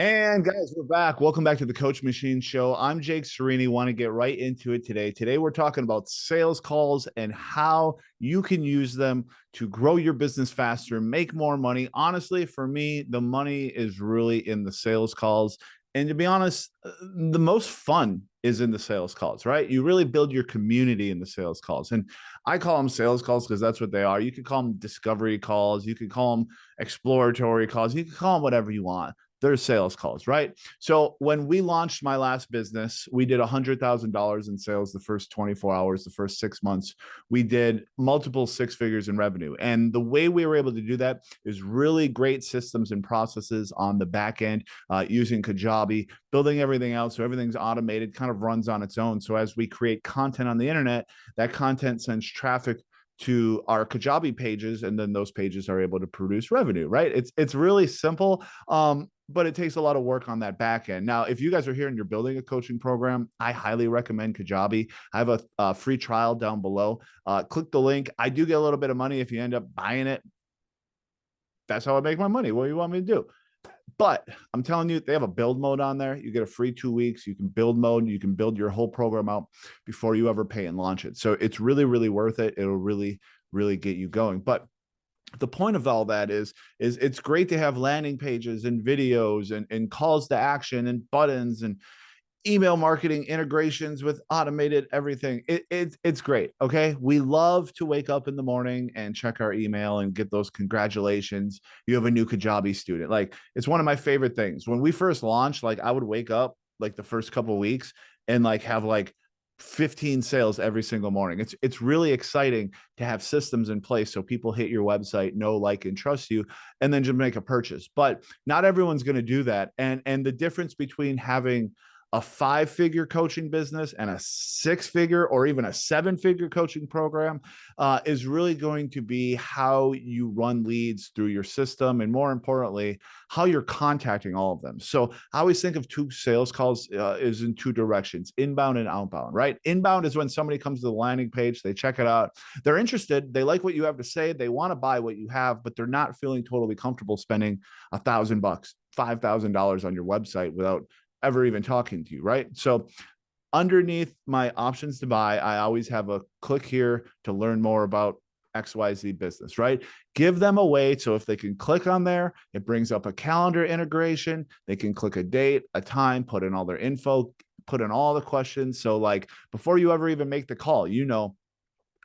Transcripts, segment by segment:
And guys, we're back. Welcome back to the Coach Machine Show. I'm Jake Syreini. Want to get right into it today. Today, we're talking about sales calls and how you can use them to grow your business faster, make more money. Honestly, for me, the money is really in the sales calls. And to be honest, the most fun is in the sales calls, right? You really build your community in the sales calls. And I call them sales calls because that's what they are. You could call them discovery calls. You could call them exploratory calls. You can call them whatever you want. They're sales calls, right? So when we launched my last business, we did $100,000 in sales the first 24 hours, the first 6 months. We did multiple six figures in revenue. And the way we were able to do that is really great systems and processes on the back end, using Kajabi, building everything out so everything's automated, kind of runs on its own. So as we create content on the internet, that content sends traffic to our Kajabi pages, and then those pages are able to produce revenue, right? It's really simple. But it takes a lot of work on that back end. Now, if you guys are here and you're building a coaching program, I highly recommend Kajabi. I have a free trial down below. Click the link. I do get a little bit of money if you end up buying it. That's how I make my money. What do you want me to do? But I'm telling you, they have a build mode on there. You get a free 2 weeks. You can build mode. You can build your whole program out before you ever pay and launch it. So it's really, really worth it. It'll really, really get you going. But the point of all that is it's great to have landing pages and videos and calls to action and buttons and email marketing integrations with automated everything. It's great. Okay. We love to wake up in the morning and check our email and get those congratulations. You have a new Kajabi student. Like, it's one of my favorite things. When we first launched, like, I would wake up like the first couple of weeks and like have like 15 sales every single morning. It's really exciting to have systems in place so people hit your website, know, like, and trust you, and then just make a purchase. But not everyone's going to do that. And the difference between having a 5-figure coaching business and a 6-figure or even a 7-figure coaching program is really going to be how you run leads through your system, and more importantly, how you're contacting all of them. So I always think of two sales calls is in two directions: inbound and outbound, right? Inbound is when somebody comes to the landing page, they check it out, they're interested, they like what you have to say, they want to buy what you have, but they're not feeling totally comfortable spending $1,000, $5,000 on your website without ever even talking to you, right? So underneath my options to buy, I always have a click here to learn more about XYZ business, right? Give them a way so if they can click on there, it brings up a calendar integration. They can click a date, a time, put in all their info, put in all the questions. So like before you ever even make the call, you know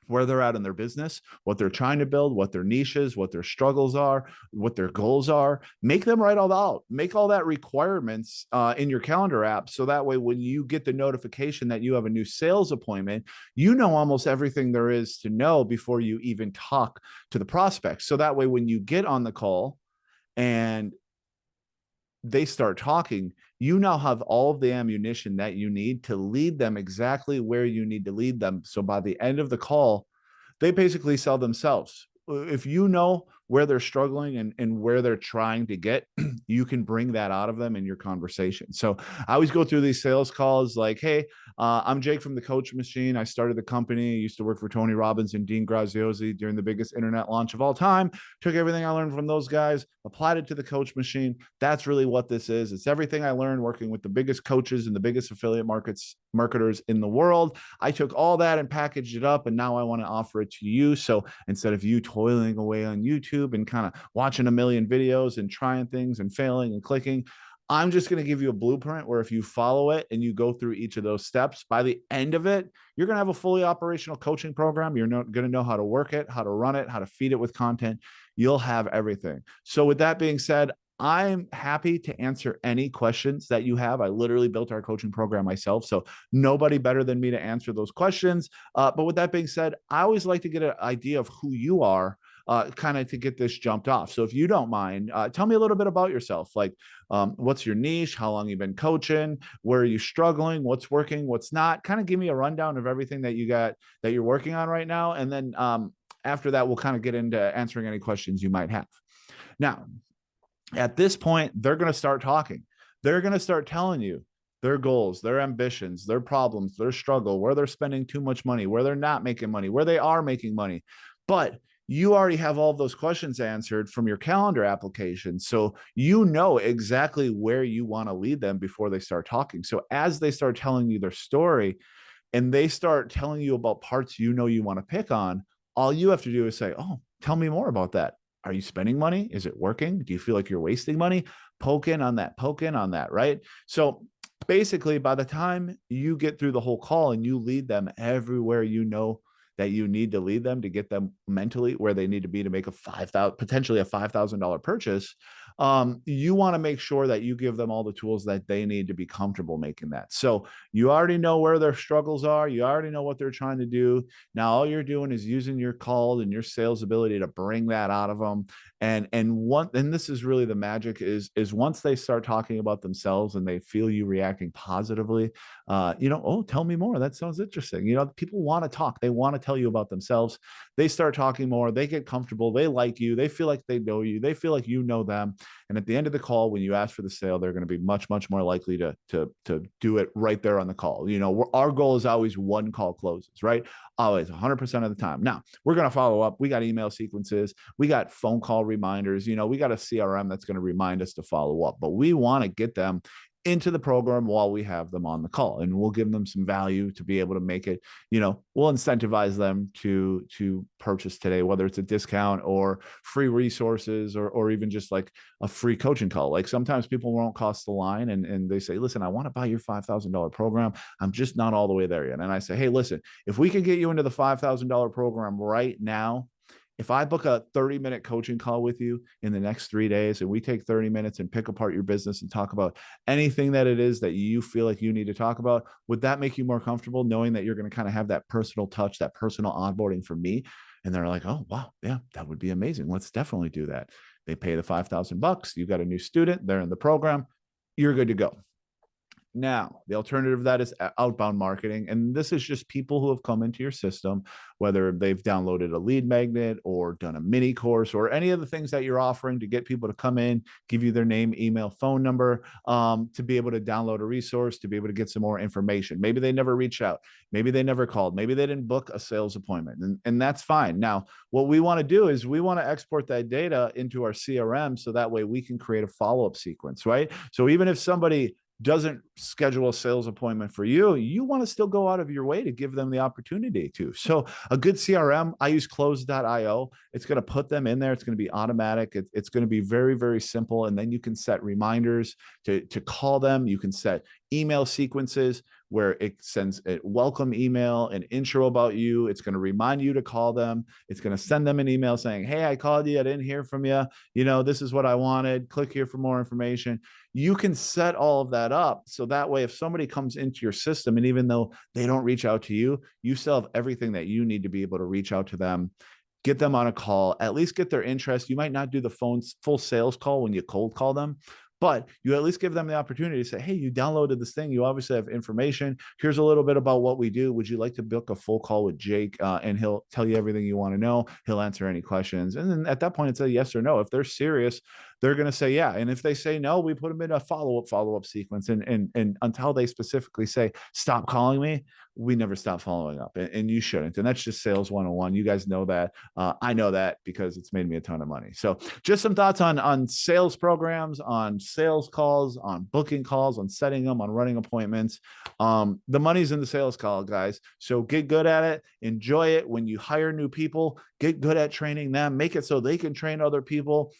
where they're at in their business, what they're trying to build, what their niches, what their struggles are, what their goals are. Make them write all that out. Make all that requirements in your calendar app. So that way, when you get the notification that you have a new sales appointment, you know almost everything there is to know before you even talk to the prospect. So that way, when you get on the call and they start talking, you now have all of the ammunition that you need to lead them exactly where you need to lead them. So by the end of the call, they basically sell themselves. If you know where they're struggling and where they're trying to get, you can bring that out of them in your conversation. So I always go through these sales calls like, hey, I'm Jake from the Coach Machine. I started the company. I used to work for Tony Robbins and Dean Graziosi during the biggest internet launch of all time. Took everything I learned from those guys, applied it to the Coach Machine. That's really what this is. It's everything I learned working with the biggest coaches and the biggest affiliate marketers in the world. I took all that and packaged it up, and now I want to offer it to you. So instead of you toiling away on YouTube and kind of watching a million videos and trying things and failing and clicking, I'm just going to give you a blueprint where if you follow it and you go through each of those steps, by the end of it, you're going to have a fully operational coaching program. You're going to know how to work it, how to run it, how to feed it with content. You'll have everything. So with that being said, I'm happy to answer any questions that you have. I literally built our coaching program myself, so nobody better than me to answer those questions. But with that being said, I always like to get an idea of who you are, kind of to get this jumped off. So if you don't mind, tell me a little bit about yourself. Like, what's your niche? How long you've been coaching? Where are you struggling? What's working? What's not? Kind of give me a rundown of everything that you got that you're working on right now. And then after that, we'll kind of get into answering any questions you might have. Now, at this point, they're going to start talking. They're going to start telling you their goals, their ambitions, their problems, their struggle, where they're spending too much money, where they're not making money, where they are making money. But you already have all of those questions answered from your calendar application. So you know exactly where you want to lead them before they start talking. So as they start telling you their story and they start telling you about parts you know you want to pick on, all you have to do is say, oh, tell me more about that. Are you spending money? Is it working? Do you feel like you're wasting money? Poke in on that, right? So basically, by the time you get through the whole call and you lead them everywhere you know that you need to lead them to get them mentally where they need to be to make a potentially a $5,000 purchase, you want to make sure that you give them all the tools that they need to be comfortable making that. So you already know where their struggles are. You already know what they're trying to do. Now, all you're doing is using your call and your sales ability to bring that out of them. And this is really the magic is once they start talking about themselves and they feel you reacting positively, oh, tell me more. That sounds interesting. People want to talk. They want to tell you about themselves. They start talking more. They get comfortable. They like you. They feel like they know you. They feel like you know them. And at the end of the call, when you ask for the sale, they're going to be much, much more likely to do it right there on the call. Our goal is always one call closes, right? Always 100% of the time. Now we're going to follow up. We got email sequences. We got phone call reminders. We got a CRM that's going to remind us to follow up, but we want to get them into the program while we have them on the call, and we'll give them some value to be able to make it, we'll incentivize them to purchase today, whether it's a discount or free resources or even just like a free coaching call. Like sometimes people won't cross the line and they say, listen, I want to buy your $5,000 program. I'm just not all the way there yet. And I say, hey, listen, if we can get you into the $5,000 program right now, if I book a 30-minute coaching call with you in the next 3 days and we take 30 minutes and pick apart your business and talk about anything that it is that you feel like you need to talk about, would that make you more comfortable knowing that you're going to kind of have that personal touch, that personal onboarding from me? And they're like, oh, wow, yeah, that would be amazing. Let's definitely do that. They pay the $5,000. You got a new student. They're in the program. You're good to go. Now, the alternative to that is outbound marketing. And this is just people who have come into your system, whether they've downloaded a lead magnet or done a mini course or any of the things that you're offering to get people to come in, give you their name, email, phone number, to be able to download a resource, to be able to get some more information. Maybe they never reached out. Maybe they never called. Maybe they didn't book a sales appointment. And that's fine. Now, what we want to do is we want to export that data into our CRM so that way we can create a follow-up sequence, right? So even if somebody doesn't schedule a sales appointment for you, you want to still go out of your way to give them the opportunity to. So a good CRM, I use close.io. It's going to put them in there. It's going to be automatic. It's going to be very, very simple. And then you can set reminders to call them. You can set email sequences where it sends a welcome email, an intro about you. It's going to remind you to call them. It's going to send them an email saying, hey, I called you. I didn't hear from you. This is what I wanted. Click here for more information. You can set all of that up. So that way, if somebody comes into your system and even though they don't reach out to you, you still have everything that you need to be able to reach out to them, get them on a call, at least get their interest. You might not do the full sales call when you cold call them, but you at least give them the opportunity to say, hey, you downloaded this thing. You obviously have information. Here's a little bit about what we do. Would you like to book a full call with Jake? And he'll tell you everything you want to know. He'll answer any questions. And then at that point, it's a yes or no. If they're serious, they're going to say yeah. And if they say no, we put them in a follow-up sequence. And until they specifically say, stop calling me, we never stop following up. And you shouldn't. And that's just sales 101. You guys know that. I know that because it's made me a ton of money. So just some thoughts on sales programs, on sales calls, on booking calls, on setting them, on running appointments. The money's in the sales call, guys. So get good at it. Enjoy it. When you hire new people, get good at training them. Make it so they can train other people.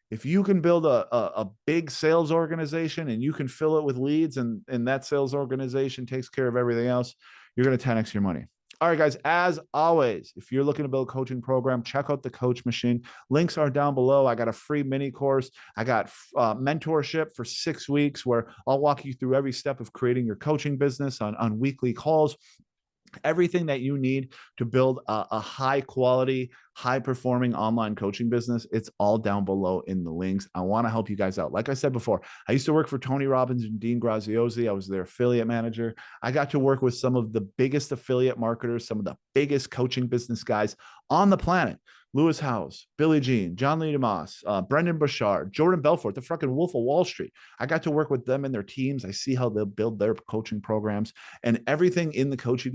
If you can build a big sales organization and you can fill it with leads and that sales organization takes care of everything else, you're going to 10x your money. All right, guys, as always, if you're looking to build a coaching program, check out the Coach Machine. Links are down below. I got a free mini course. I got mentorship for 6 weeks where I'll walk you through every step of creating your coaching business on weekly calls. Everything that you need to build a high quality, high performing online coaching business, it's all down below in the links. I want to help you guys out. Like I said before, I used to work for Tony Robbins and Dean Graziosi. I was their affiliate manager. I got to work with some of the biggest affiliate marketers, some of the biggest coaching business guys on the planet. Lewis Howes, Billy Jean, John Lee DeMoss, Brendan Burchard, Jordan Belfort, the freaking Wolf of Wall Street. I got to work with them and their teams. I see how they'll build their coaching programs and everything in the coaching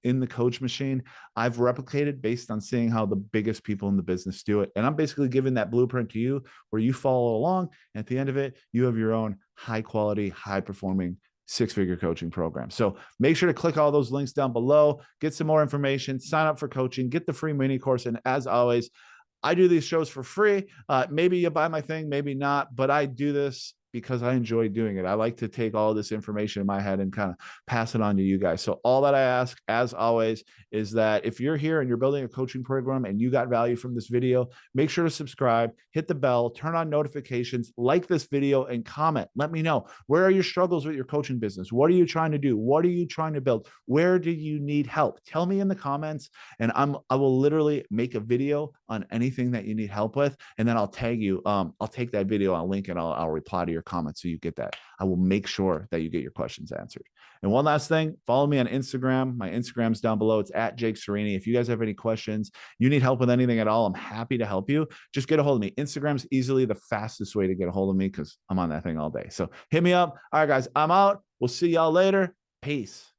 in the coach machine, I've replicated based on seeing how the biggest people in the business do it. And I'm basically giving that blueprint to you where you follow along. And at the end of it, you have your own high quality, high performing six-figure coaching program. So make sure to click all those links down below, get some more information, sign up for coaching, get the free mini course. And as always, I do these shows for free. Maybe you buy my thing, maybe not, but I do this because I enjoy doing it. I like to take all this information in my head and kind of pass it on to you guys. So all that I ask, as always, is that if you're here and you're building a coaching program and you got value from this video, make sure to subscribe, hit the bell, turn on notifications, like this video, and comment. Let me know, where are your struggles with your coaching business? What are you trying to do? What are you trying to build? Where do you need help? Tell me in the comments, and I will literally make a video on anything that you need help with, and then I'll tag you. I'll take that video, I'll link it, I'll reply to your comments so you get that. I will make sure that you get your questions answered. And one last thing, follow me on Instagram. My Instagram's down below. It's at Jake Syreini. If you guys have any questions, you need help with anything at all, I'm happy to help you. Just get a hold of me. Instagram's easily the fastest way to get a hold of me because I'm on that thing all day. So hit me up. All right, guys, I'm out. We'll see y'all later. Peace.